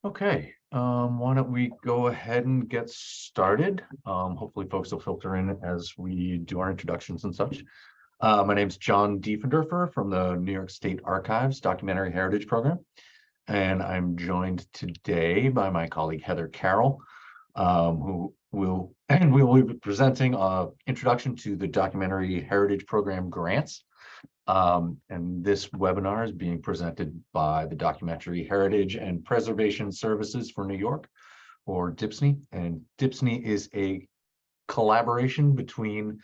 Okay, why don't we go ahead and get started? Hopefully folks will filter in as we do our introductions and such. My name's John Diefenderfer from the New York State Archives Documentary Heritage Program. And I'm joined today by my colleague Heather Carroll, who will be presenting an introduction to the Documentary Heritage Program grants. And this webinar is being presented by the Documentary Heritage and Preservation Services for New York, or DHPSNY. And DHPSNY is a collaboration between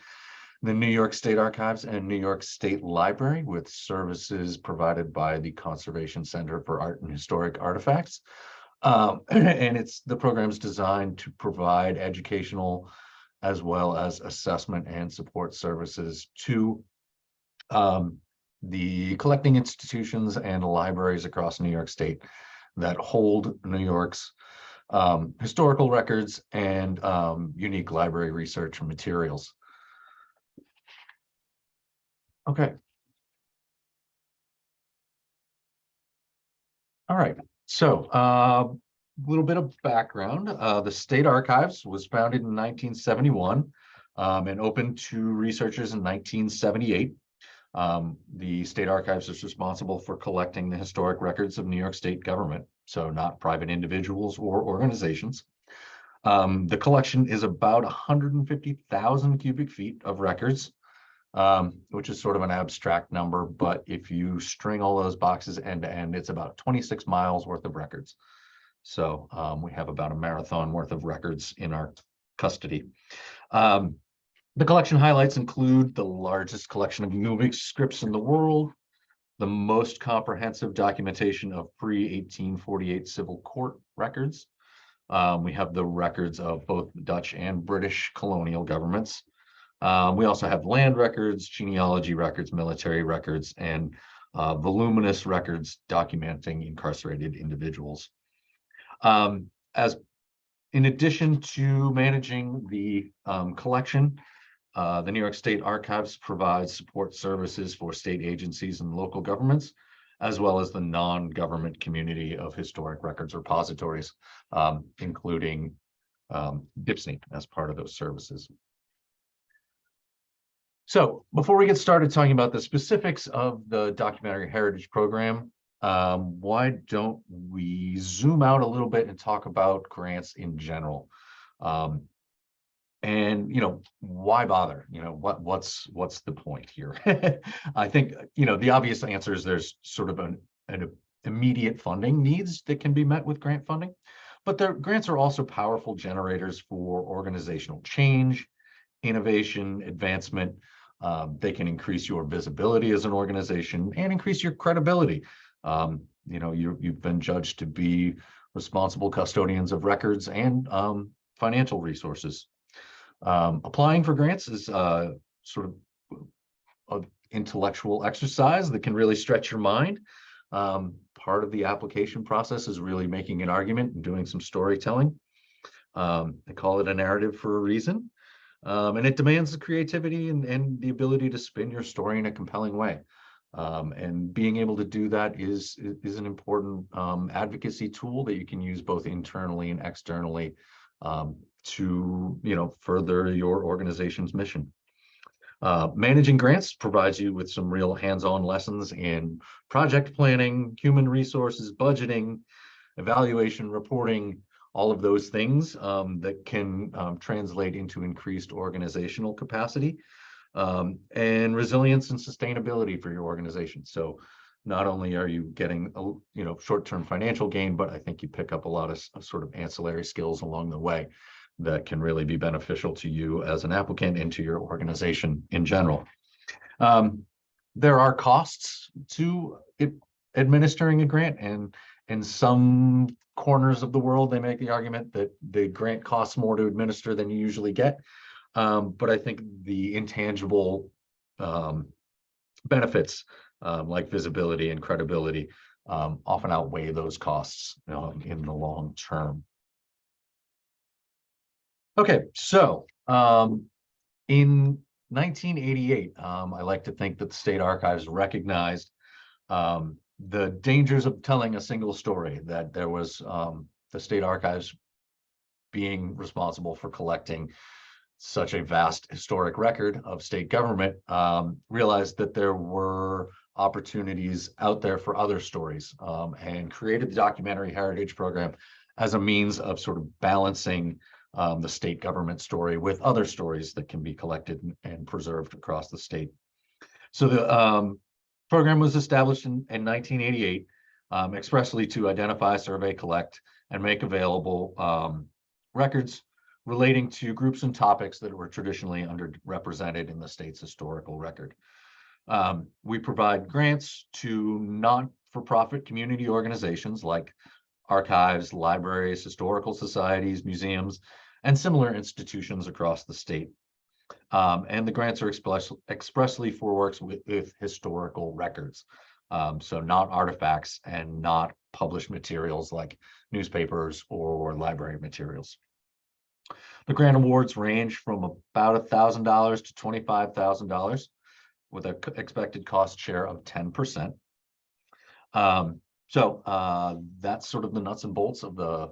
the New York State Archives and New York State Library, with services provided by the Conservation Center for Art and Historic Artifacts. And the program's designed to provide educational as well as assessment and support services to the collecting institutions and libraries across New York State that hold New York's historical records and unique library research and materials. Okay. All right. So a little bit of background. The State Archives was founded in 1971 and opened to researchers in 1978. The State Archives is responsible for collecting the historic records of New York State government, so not private individuals or organizations. The collection is about 150,000 cubic feet of records, which is sort of an abstract number, but if you string all those boxes end to end, it's about 26 miles worth of records. So we have about a marathon worth of records in our custody. The collection highlights include the largest collection of moving scripts in the world, the most comprehensive documentation of pre-1848 civil court records. We have the records of both Dutch and British colonial governments. We also have land records, genealogy records, military records, and voluminous records documenting incarcerated individuals. In addition to managing the collection, the New York State Archives provides support services for state agencies and local governments, as well as the non-government community of historic records repositories, including DHPSNY as part of those services. So before we get started talking about the specifics of the Documentary Heritage Program, why don't we zoom out a little bit and talk about grants in general? And why bother? What's the point here? I think the obvious answer is there's sort of an immediate funding needs that can be met with grant funding, but the grants are also powerful generators for organizational change, innovation, advancement. They can increase your visibility as an organization and increase your credibility. You've been judged to be responsible custodians of records and financial resources. Applying for grants is sort of an intellectual exercise that can really stretch your mind. Part of the application process is really making an argument and doing some storytelling. They call it a narrative for a reason. And it demands the creativity and the ability to spin your story in a compelling way. And being able to do that is an important advocacy tool that you can use both internally and externally to further your organization's mission. Managing grants provides you with some real hands-on lessons in project planning, human resources, budgeting, evaluation, reporting, all of those things that can translate into increased organizational capacity and resilience and sustainability for your organization. So not only are you getting short-term financial gain, but I think you pick up a lot of sort of ancillary skills along the way that can really be beneficial to you as an applicant and to your organization in general. There are costs to administering a grant, and in some corners of the world, they make the argument that the grant costs more to administer than you usually get. But I think the intangible benefits like visibility and credibility often outweigh those costs in the long term. Okay, so in 1988, I like to think that the State Archives recognized the dangers of telling a single story, that there was the state archives being responsible for collecting such a vast historic record of state government, realized that there were opportunities out there for other stories, and created the Documentary Heritage Program as a means of sort of balancing the state government story with other stories that can be collected and preserved across the state. So the program was established in 1988, expressly to identify, survey, collect, and make available records relating to groups and topics that were traditionally underrepresented in the state's historical record. We provide grants to not-for-profit community organizations like archives, libraries, historical societies, museums, and similar institutions across the state. And the grants are expressly for works with historical records. So not artifacts and not published materials like newspapers or library materials. The grant awards range from about $1,000 to $25,000 with an expected cost share of 10%. That's sort of the nuts and bolts of the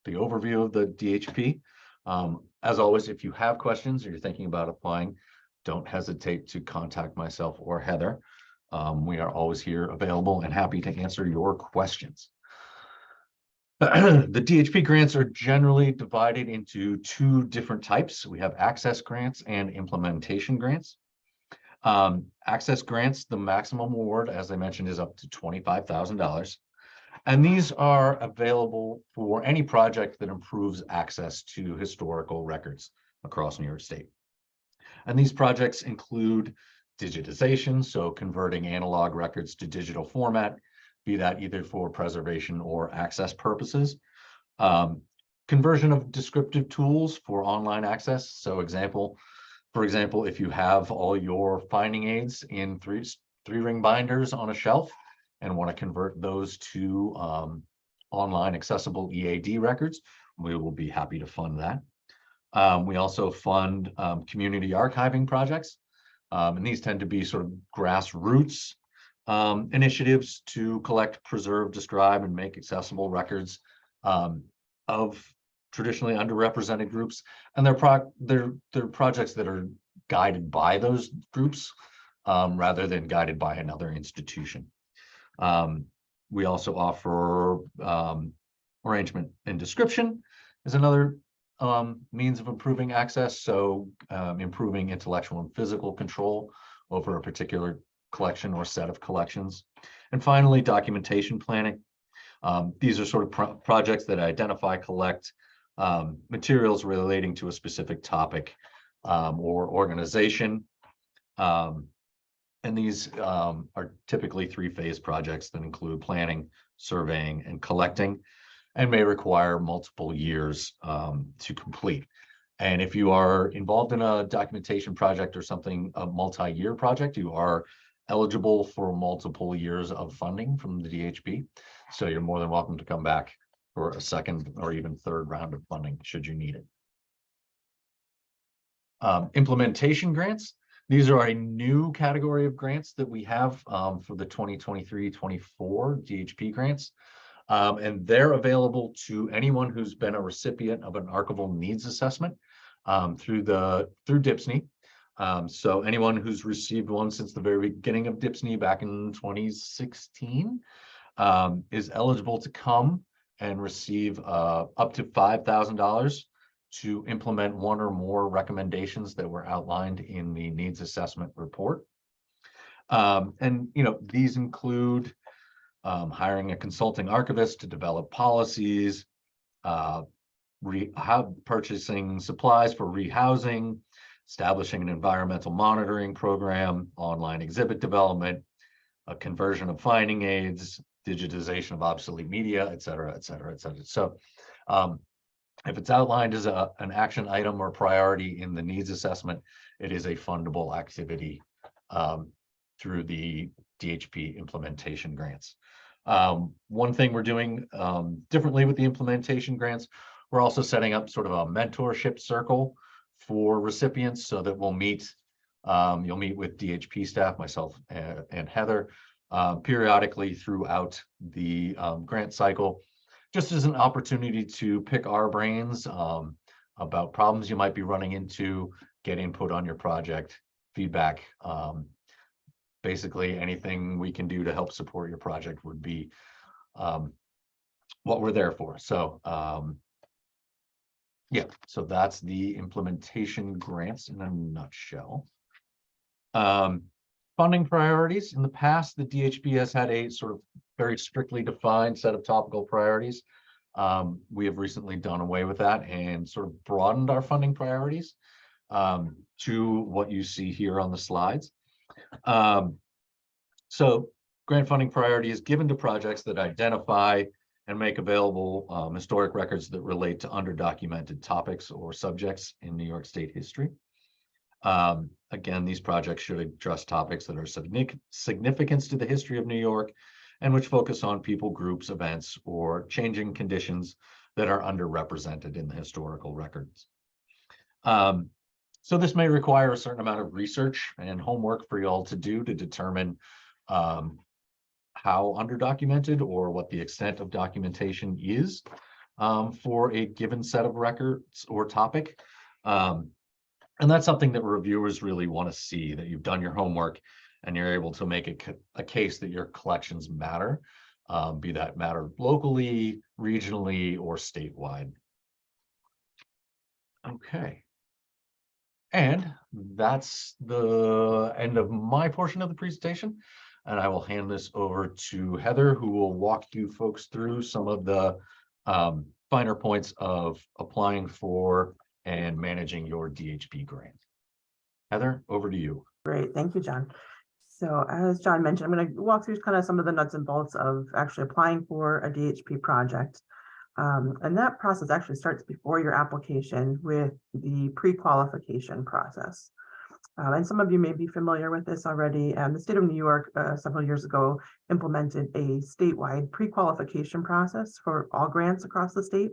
overview of the DHP. As always, if you have questions or you're thinking about applying, don't hesitate to contact myself or Heather. We are always here available and happy to answer your questions. The DHP grants are generally divided into two different types. We have access grants and implementation grants. Access grants, the maximum award, as I mentioned, is up to $25,000. And these are available for any project that improves access to historical records across New York State. And these projects include digitization, so converting analog records to digital format, be that either for preservation or access purposes. Conversion of descriptive tools for online access. So for example, if you have all your finding aids in three-ring binders on a shelf and want to convert those to online accessible EAD records, we will be happy to fund that. We also fund community archiving projects, and these tend to be sort of grassroots initiatives to collect, preserve, describe, and make accessible records of traditionally underrepresented groups, and they're projects that are guided by those groups rather than guided by another institution. We also offer arrangement and description as another means of improving access, so improving intellectual and physical control over a particular collection or set of collections. And finally, documentation planning. These are sort of projects that identify, collect materials relating to a specific topic or organization. And these are typically three-phase projects that include planning, surveying, and collecting, and may require multiple years to complete. And if you are involved in a documentation project or something, a multi-year project, you are eligible for multiple years of funding from the DHP. So you're more than welcome to come back for a second or even third round of funding should you need it. Implementation grants. These are a new category of grants that we have for the 2023-24 DHP grants. And they're available to anyone who's been a recipient of an Archival Needs Assessment through DHPSNY. So anyone who's received one since the very beginning of DHPSNY back in 2016 is eligible to come and receive up to $5,000 to implement one or more recommendations that were outlined in the needs assessment report. And these include hiring a consulting archivist to develop policies, purchasing supplies for rehousing, establishing an environmental monitoring program, online exhibit development, a conversion of finding aids, digitization of obsolete media, et cetera, et cetera, et cetera. So if it's outlined as an action item or priority in the needs assessment, it is a fundable activity through the DHP implementation grants. One thing we're doing differently with the implementation grants, we're also setting up sort of a mentorship circle for recipients so that we'll meet, you'll meet with DHP staff, myself and Heather, periodically throughout the grant cycle, just as an opportunity to pick our brains about problems you might be running into, get input on your project, feedback. Basically, anything we can do to help support your project would be what we're there for. So yeah, so that's the implementation grants in a nutshell. Funding priorities. In the past, the DHP has had a sort of very strictly defined set of topical priorities. We have recently done away with that and sort of broadened our funding priorities to what you see here on the slides. So grant funding priority is given to projects that identify and make available historic records that relate to underdocumented topics or subjects in New York State history. Again, these projects should address topics that are significant to the history of New York and which focus on people, groups, events, or changing conditions that are underrepresented in the historical records. So this may require a certain amount of research and homework for you all to do to determine how underdocumented or what the extent of documentation is for a given set of records or topic. And that's something that reviewers really want to see, that you've done your homework and you're able to make a case that your collections matter, be that matter locally, regionally, or statewide. Okay. And that's the end of my portion of the presentation. And I will hand this over to Heather, who will walk you folks through some of the finer points of applying for and managing your DHP grant. Heather, over to you. Great, thank you, John. So as John mentioned, I'm going to walk through kind of some of the nuts and bolts of actually applying for a DHP project. And that process actually starts before your application with the pre-qualification process. And some of you may be familiar with this already. The state of New York several years ago implemented a statewide pre-qualification process for all grants across the state.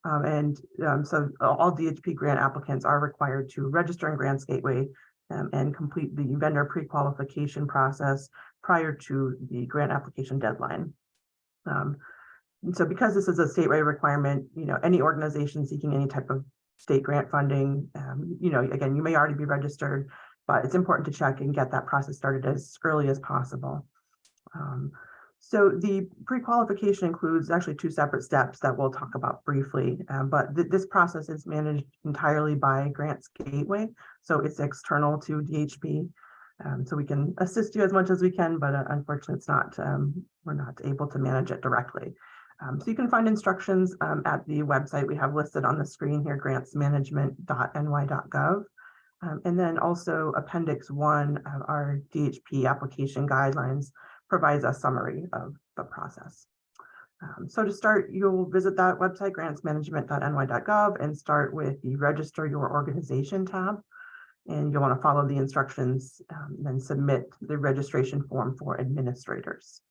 So all DHP grant applicants are required to register in Grants Gateway and complete the vendor pre-qualification process prior to the grant application deadline. And so because this is a statewide requirement, any organization seeking any type of state grant funding, again, you may already be registered, but it's important to check and get that process started as early as possible. So the pre-qualification includes actually two separate steps that we'll talk about briefly, but this process is managed entirely by Grants Gateway, so it's external to DHP. So we can assist you as much as we can, but unfortunately, it's not. We're not able to manage it directly. So you can find instructions at the website we have listed on the screen here, grantsmanagement.ny.gov. And then also Appendix 1 of our DHP application guidelines provides a summary of the process. So to start, you'll visit that website, grantsmanagement.ny.gov, and start with the Register Your Organization tab. And you'll want to follow the instructions, then submit the registration form for administrators.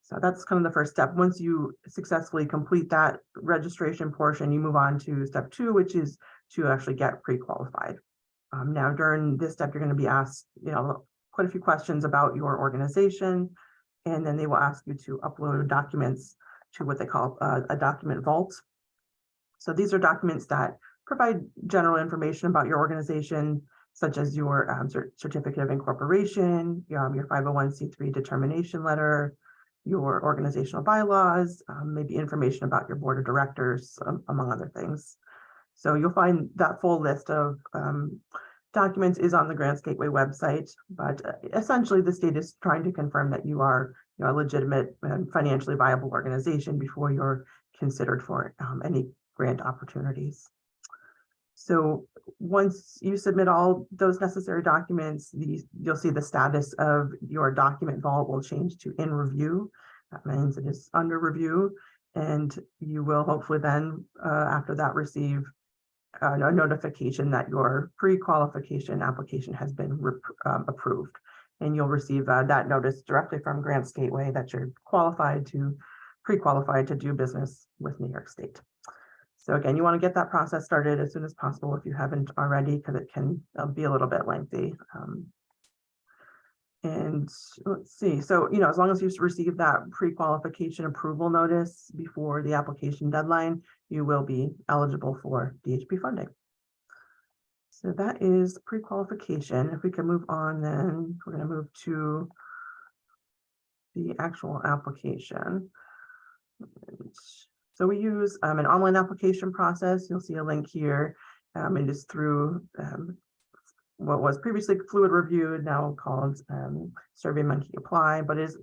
So that's kind of the first step. Once you successfully complete that registration portion, you move on to step 2, which is to actually get pre-qualified. Now, during this step, you're going to be asked, quite a few questions about your organization, and then they will ask you to upload documents to what they call a document vault. So these are documents that provide general information about your organization, such as your certificate of incorporation, your 501c3 determination letter, your organizational bylaws, maybe information about your board of directors, among other things. So you'll find that full list of documents is on the Grants Gateway website, but essentially the state is trying to confirm that you are a legitimate and financially viable organization before you're considered for any grant opportunities. So once you submit all those necessary documents, you'll see the status of your document vault will change to in review. That means it is under review, and you will hopefully then, after that, receive a notification that your pre-qualification application has been approved. And you'll receive that notice directly from Grants Gateway that you're pre-qualified to do business with New York State. So again, you want to get that process started as soon as possible if you haven't already, because it can be a little bit lengthy. And let's see, so, as long as you receive that pre-qualification approval notice before the application deadline, you will be eligible for DHP funding. So that is pre-qualification. If we can move on, then we're going to move to the actual application. So we use an online application process. You'll see a link here. It is through what was previously Fluid Reviewed, now called SurveyMonkey Apply, but is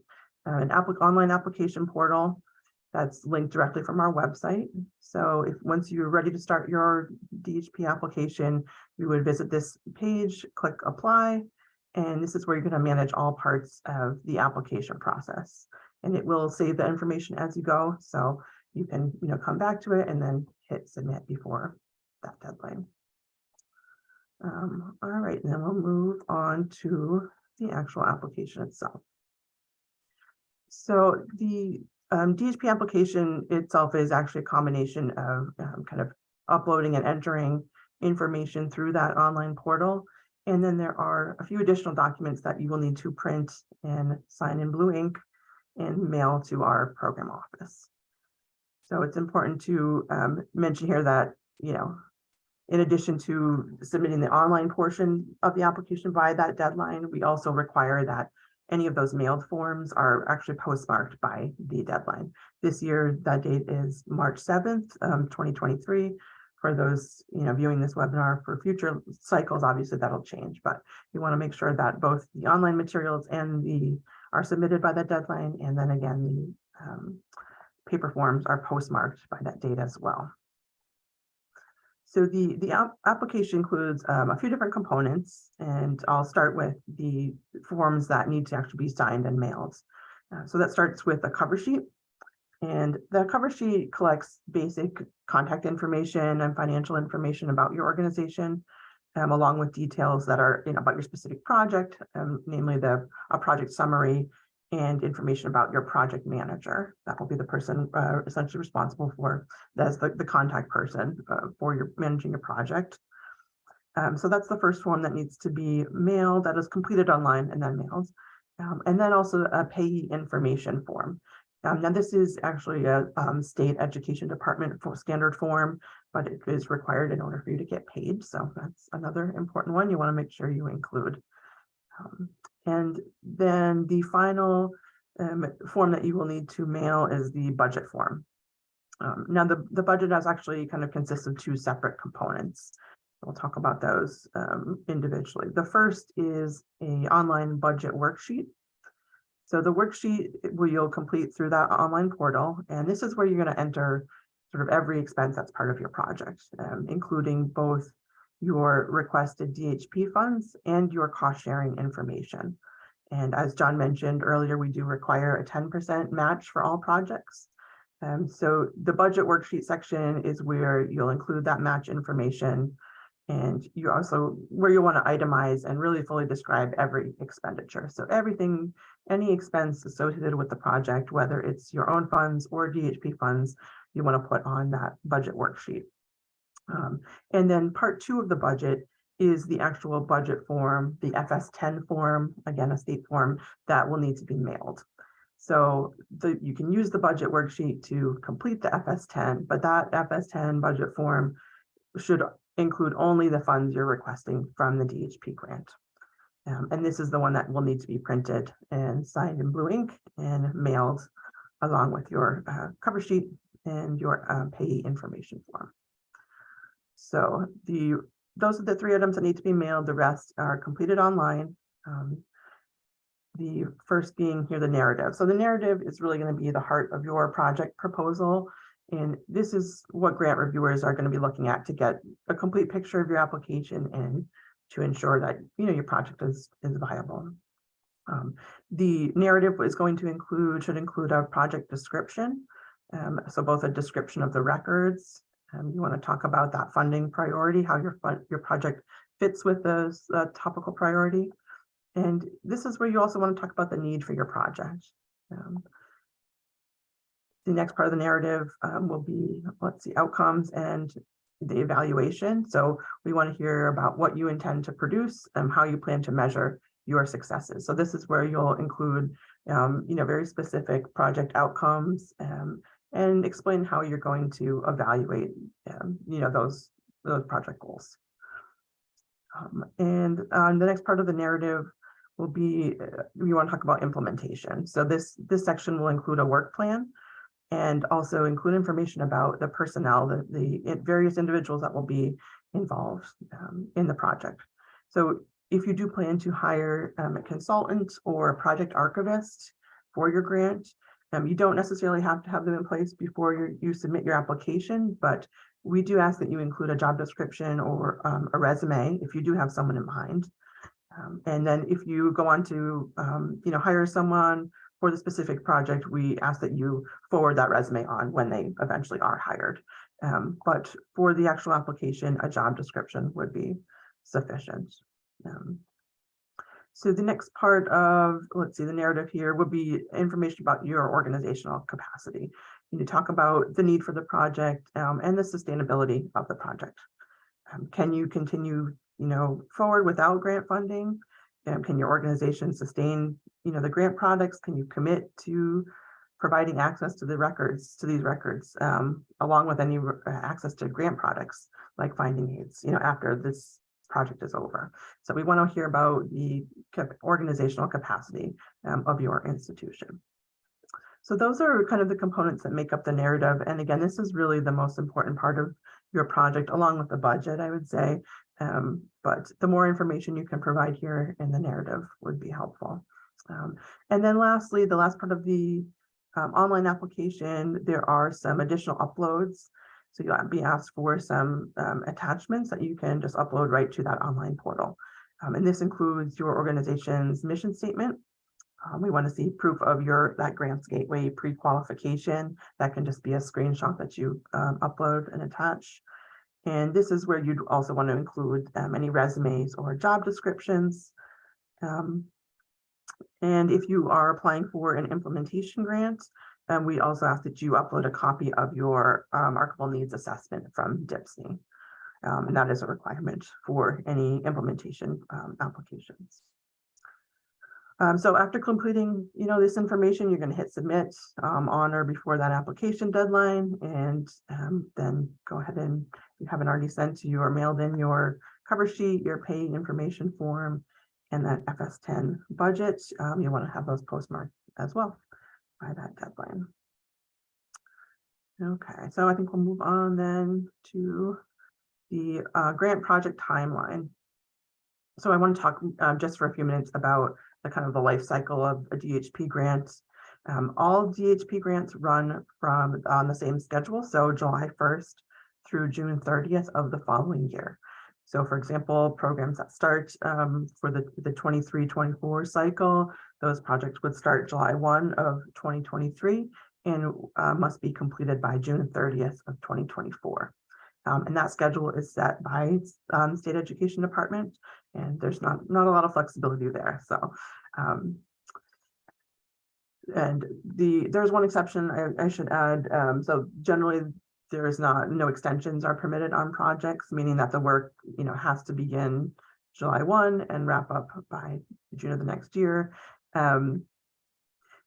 an online application portal that's linked directly from our website. So if once you're ready to start your DHP application, you would visit this page, click apply, and this is where you're going to manage all parts of the application process. And it will save the information as you go. So you can, come back to it and then hit submit before that deadline. All right, and then we'll move on to the actual application itself. So the DHP application itself is actually a combination of kind of uploading and entering information through that online portal. And then there are a few additional documents that you will need to print and sign in blue ink and mail to our program office. So it's important to mention here that, in addition to submitting the online portion of the application by that deadline, we also require that any of those mailed forms are actually postmarked by the deadline. This year, that date is March 7th, 2023. For those, viewing this webinar for future cycles, obviously that'll change, but you want to make sure that both the online materials and are submitted by that deadline. And then again, the paper forms are postmarked by that date as well. So the application includes a few different components, and I'll start with the forms that need to actually be signed and mailed. So that starts with a cover sheet, and the cover sheet collects basic contact information and financial information about your organization, along with details that are about your specific project, namely a project summary and information about your project manager. That will be the person essentially responsible for, that's the contact person for your managing your project. So that's the first form that needs to be mailed, that is completed online and then mailed. And then also a payee information form. Now this is actually a state education department for standard form, but it is required in order for you to get paid. So that's another important one you want to make sure you include. And then the final form that you will need to mail is the budget form. Now the budget has actually kind of consists of two separate components. We'll talk about those individually. The first is an online budget worksheet. So the worksheet you'll complete through that online portal, and this is where you're going to enter sort of every expense that's part of your project, including both your requested DHP funds and your cost sharing information. And as John mentioned earlier, we do require a 10% match for all projects. So the budget worksheet section is where you'll include that match information, and you also where you want to itemize and really fully describe every expenditure. So everything, any expense associated with the project, whether it's your own funds or DHP funds, you want to put on that budget worksheet. And then part 2 of the budget is the actual budget form, the FS10 form, again, a state form that will need to be mailed. So you can use the budget worksheet to complete the FS10, but that FS10 budget form should include only the funds you're requesting from the DHP grant. And this is the one that will need to be printed and signed in blue ink and mailed along with your cover sheet and your payee information form. So those are the 3 items that need to be mailed. The rest are completed online. The first being here, the narrative. So the narrative is really going to be the heart of your project proposal. And this is what grant reviewers are going to be looking at to get a complete picture of your application and to ensure that your project is viable. The narrative is going to should include a project description. So both a description of the records. You want to talk about that funding priority, how your project fits with the topical priority. And this is where you also want to talk about the need for your project. The next part of the narrative will be, outcomes and the evaluation. So we want to hear about what you intend to produce and how you plan to measure your successes. So this is where you'll include, very specific project outcomes, and explain how you're going to evaluate, those project goals. And the next part of the narrative will be, we want to talk about implementation. So this section will include a work plan and also include information about the personnel, the various individuals that will be involved in the project. So if you do plan to hire a consultant or a project archivist for your grant, you don't necessarily have to have them in place before you submit your application, but we do ask that you include a job description or a resume if you do have someone in mind. And then if you go on to hire someone for the specific project, we ask that you forward that resume on when they eventually are hired. But for the actual application, a job description would be sufficient. So the next part of, the narrative here would be information about your organizational capacity. You talk about the need for the project and the sustainability of the project. Can you continue, forward without grant funding? Can your organization sustain, the grant products? Can you commit to providing access to these records, along with any access to grant products like finding aids, after this project is over? So we want to hear about the organizational capacity of your institution. So those are kind of the components that make up the narrative. And again, this is really the most important part of your project, along with the budget, I would say. But the more information you can provide here in the narrative would be helpful. And then lastly, the last part of the online application, there are some additional uploads. So you'll be asked for some attachments that you can just upload right to that online portal. And this includes your organization's mission statement. We want to see proof of that Grants Gateway pre-qualification. That can just be a screenshot that you upload and attach. And this is where you'd also want to include any resumes or job descriptions. And if you are applying for an implementation grant, we also ask that you upload a copy of your Archival Needs Assessment from DHPSNY. And that is a requirement for any implementation applications. So after completing, this information, you're going to hit submit on or before that application deadline, and then go ahead and, if you haven't already sent you or mailed in your cover sheet, your pay information form, and that FS10 budget, you want to have those postmarked as well by that deadline. Okay, so I think we'll move on then to the grant project timeline. So I want to talk just for a few minutes about the kind of the life cycle of a DHP grant. All DHP grants run on the same schedule, so July 1st through June 30th of the following year. So for example, programs that start for the 23-24 cycle, those projects would start July 1 of 2023 and must be completed by June 30th of 2024. And that schedule is set by the State Education Department, and there's not a lot of flexibility there. So, and there's one exception I should add. So generally, there is no extensions are permitted on projects, meaning that the work has to begin July 1 and wrap up by June of the next year.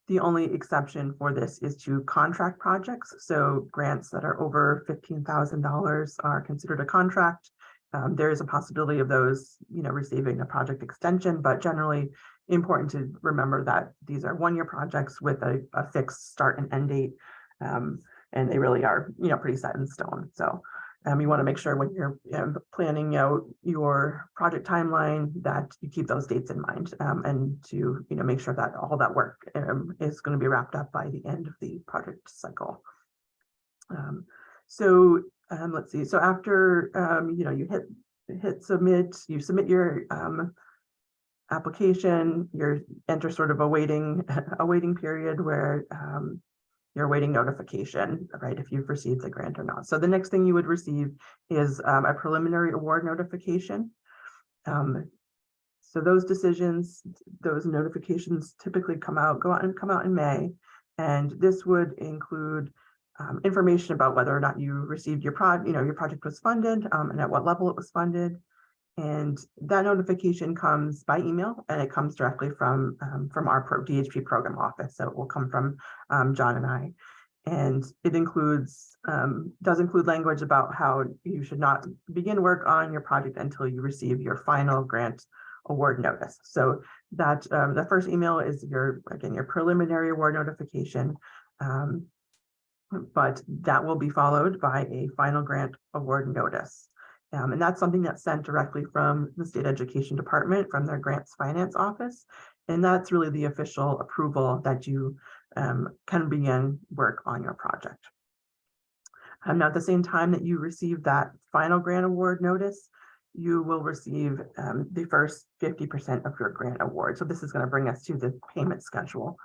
The only exception for this is to contract projects. So grants that are over $15,000 are considered a contract. There is a possibility of those, receiving a project extension, but generally important to remember that these are one-year projects with a fixed start and end date, and they really are, pretty set in stone. So you want to make sure when you're planning out your project timeline that you keep those dates in mind, and to make sure that all that work is going to be wrapped up by the end of the project cycle. Let's see. So after you hit submit, you submit your application, you enter sort of a waiting period where you're awaiting notification, right, if you've received the grant or not. So the next thing you would receive is a preliminary award notification. So those notifications typically come out in May, and this would include information about whether or not you received your project was funded, and at what level it was funded. And that notification comes by email, and it comes directly from our DHP program office. So it will come from John and I. And it does include language about how you should not begin work on your project until you receive your final grant award notice. So that the first email is your preliminary award notification, but that will be followed by a final grant award notice. And that's something that's sent directly from the State Education Department, from their grants finance office. And that's really the official approval that you can begin work on your project. Now, at the same time that you receive that final grant award notice, you will receive the first 50% of your grant award. So this is going to bring us to the payment schedule.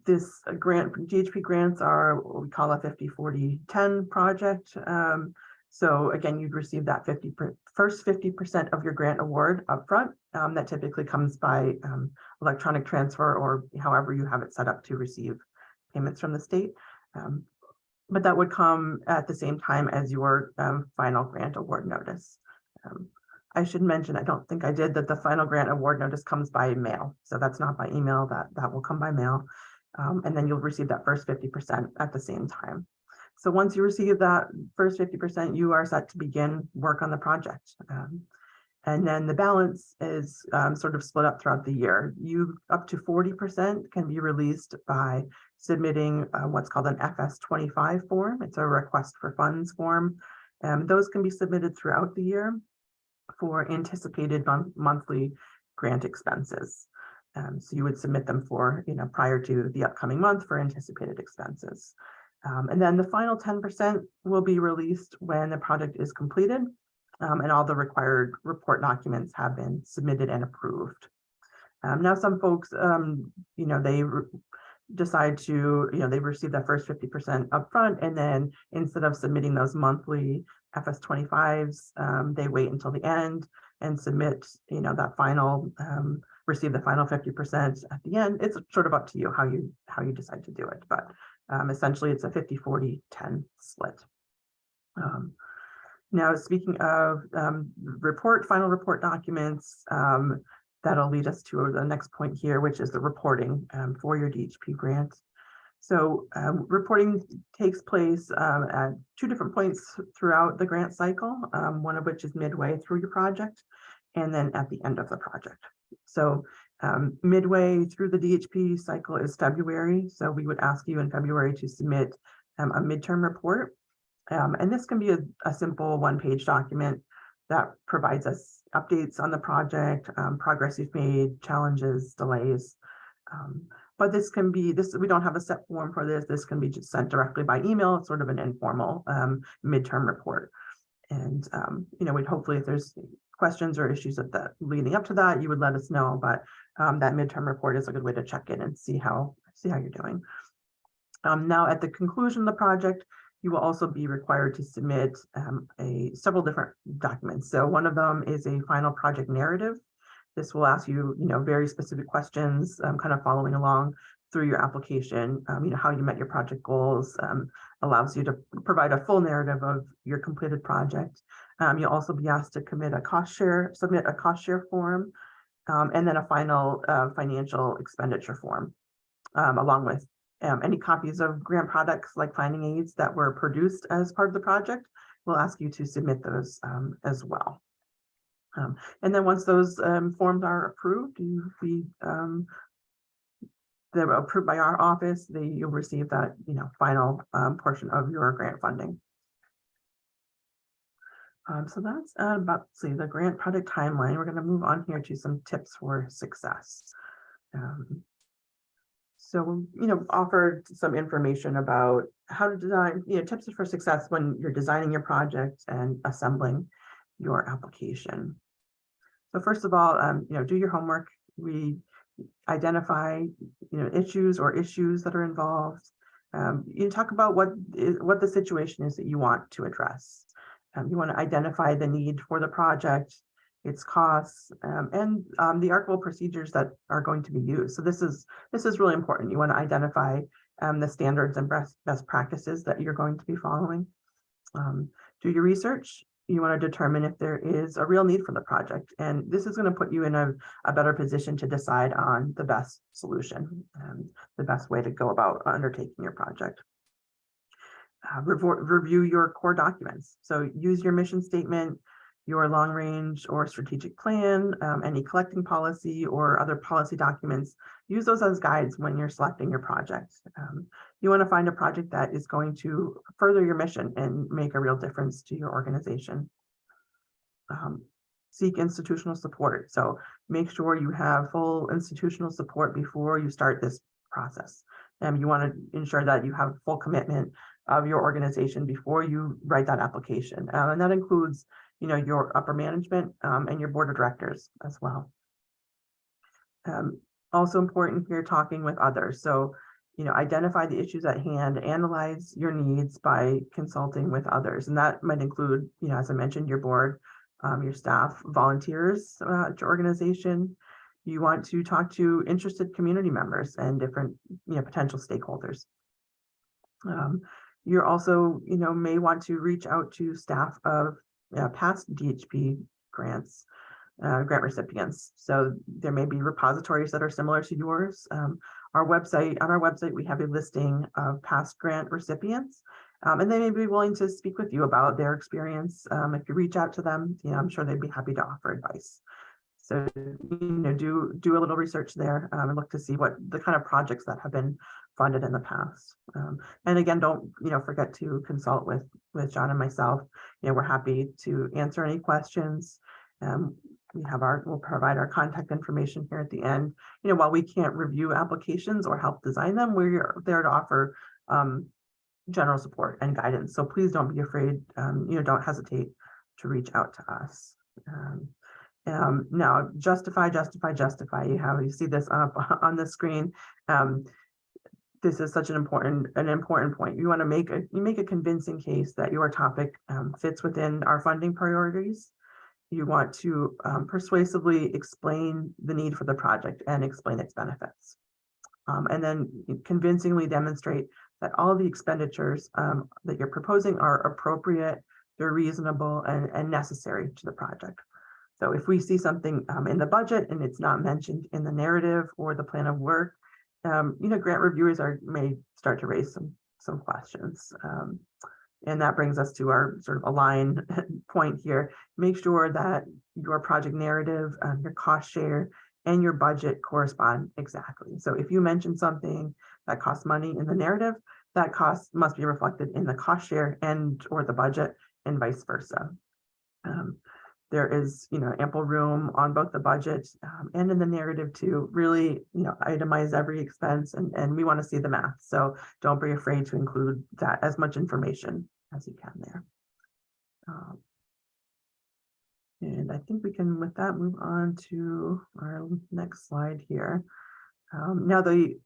This DHP grants are what we call a 50-40-10 project. So again, you'd receive that first 50% of your grant award upfront. That typically comes by electronic transfer, or however you have it set up to receive payments from the state. But that would come at the same time as your final grant award notice. I should mention, I don't think I did, that the final grant award notice comes by mail. So that's not by email, that will come by mail. And then you'll receive that first 50% at the same time. So once you receive that first 50%, you are set to begin work on the project. And then the balance is sort of split up throughout the year. Up to 40% can be released by submitting what's called an FS25 form. It's a request for funds form. Those can be submitted throughout the year for anticipated monthly grant expenses. So you would submit them for, prior to the upcoming month for anticipated expenses. And then the final 10% will be released when the project is completed and all the required report documents have been submitted and approved. Now, some folks, they decide to, they receive that first 50% upfront, and then instead of submitting those monthly FS25s, they wait until the end and submit, that final, receive the final 50% at the end. It's sort of up to you how you decide to do it, but essentially it's a 50-40-10 split. Now, speaking of final report documents, that'll lead us to the next point here, which is the reporting for your DHP grant. So reporting takes place at two different points throughout the grant cycle, one of which is midway through your project, and then at the end of the project. So midway through the DHP cycle is February. So we would ask you in February to submit a midterm report. And this can be a simple one-page document that provides us updates on the project, progress you've made, challenges, delays. But this can be, we don't have a set form for this. This can be just sent directly by email. It's sort of an informal midterm report. And, we'd hopefully, if there's questions or issues leading up to that, you would let us know. But that midterm report is a good way to check in and see how you're doing. Now, at the conclusion of the project, you will also be required to submit several different documents. So one of them is a final project narrative. This will ask you, very specific questions, kind of following along through your application, how you met your project goals, allows you to provide a full narrative of your completed project. You'll also be asked to submit a cost share form, and then a final financial expenditure form, along with any copies of grant products like finding aids that were produced as part of the project. We'll ask you to submit those as well. And then once those forms are approved, they're approved by our office, you'll receive that final portion of your grant funding. So that's about, the grant project timeline. We're going to move on here to some tips for success. So, offered some information about how to design, tips for success when you're designing your project and assembling your application. So first of all, do your homework. We identify, issues that are involved. You talk about what the situation is that you want to address. You want to identify the need for the project, its costs, and the archival procedures that are going to be used. So this is really important. You want to identify the standards and best practices that you're going to be following. Do your research. you want to determine if there is a real need for the project. And this is going to put you in a better position to decide on the best solution and the best way to go about undertaking your project. Review your core documents. So use your mission statement, your long range or strategic plan, any collecting policy or other policy documents. Use those as guides when you're selecting your project. You want to find a project that is going to further your mission and make a real difference to your organization. Seek institutional support. So make sure you have full institutional support before you start this process. You want to ensure that you have full commitment of your organization before you write that application. And that includes, your upper management and your board of directors as well. Also important here, talking with others. So, identify the issues at hand, analyze your needs by consulting with others. And that might include, as I mentioned, your board, your staff, volunteers at your organization. You want to talk to interested community members and different, potential stakeholders. You're also, may want to reach out to staff of past DHP grant recipients. So there may be repositories that are similar to yours. On our website, we have a listing of past grant recipients, and they may be willing to speak with you about their experience. If you reach out to them, I'm sure they'd be happy to offer advice. So, do a little research there and look to see what the kind of projects that have been funded in the past. And again, don't forget to consult with John and myself. We're happy to answer any questions. We'll provide our contact information here at the end. While we can't review applications or help design them, we're there to offer general support and guidance. So please don't be afraid. Don't hesitate to reach out to us. Now, justify. You see this up on the screen. This is such an important point. You want to make a convincing case that your topic fits within our funding priorities. You want to persuasively explain the need for the project and explain its benefits. And then convincingly demonstrate that all the expenditures that you're proposing are appropriate, they're reasonable, and necessary to the project. So if we see something in the budget and it's not mentioned in the narrative or the plan of work, grant reviewers may start to raise some questions. And that brings us to our sort of align point here. Make sure that your project narrative, your cost share, and your budget correspond exactly. So if you mention something that costs money in the narrative, that cost must be reflected in the cost share and or the budget, and vice versa. There is, ample room on both the budget and in the narrative to really, itemize every expense, and we want to see the math. So don't be afraid to include that as much information as you can there. And I think we can, with that, move on to our next slide here. Now the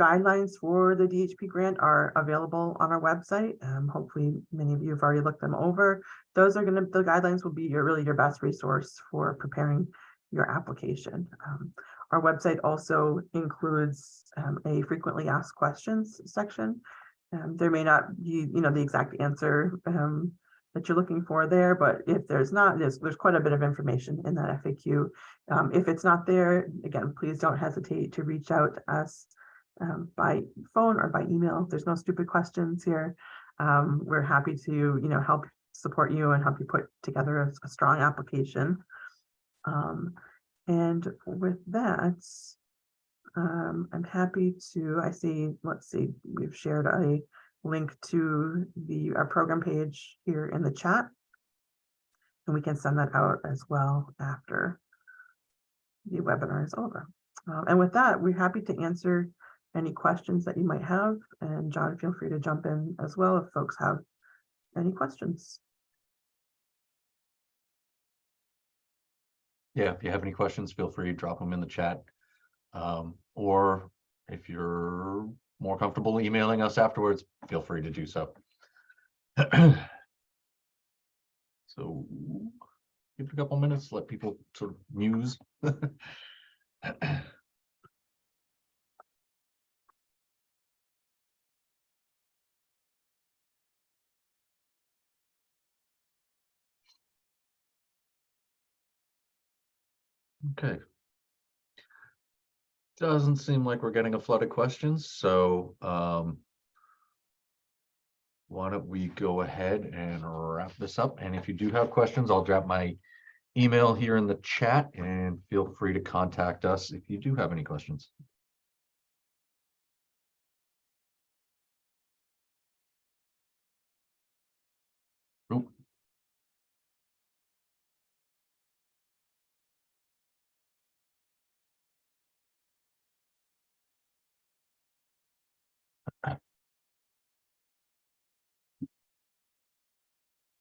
guidelines for the DHP grant are available on our website. Hopefully many of you have already looked them over. The guidelines will be your best resource for preparing your application. Our website also includes a frequently asked questions section. There may not be, the exact answer that you're looking for there, but if there's not, there's quite a bit of information in that FAQ. If it's not there, again, please don't hesitate to reach out to us by phone or by email. There's no stupid questions here. We're happy to, help support you and help you put together a strong application. And with that, I'm happy to, let's see, we've shared a link to our program page here in the chat, and we can send that out as well after the webinar is over. And with that, we're happy to answer any questions that you might have. And John, feel free to jump in as well if folks have any questions. Yeah, if you have any questions, feel free to drop them in the chat. Or if you're more comfortable emailing us afterwards, feel free to do so. So give it a couple minutes, let people sort of muse. Okay. Doesn't seem like we're getting a flood of questions, so why don't we go ahead and wrap this up? And if you do have questions, I'll drop my email here in the chat, and feel free to contact us if you do have any questions. Oop,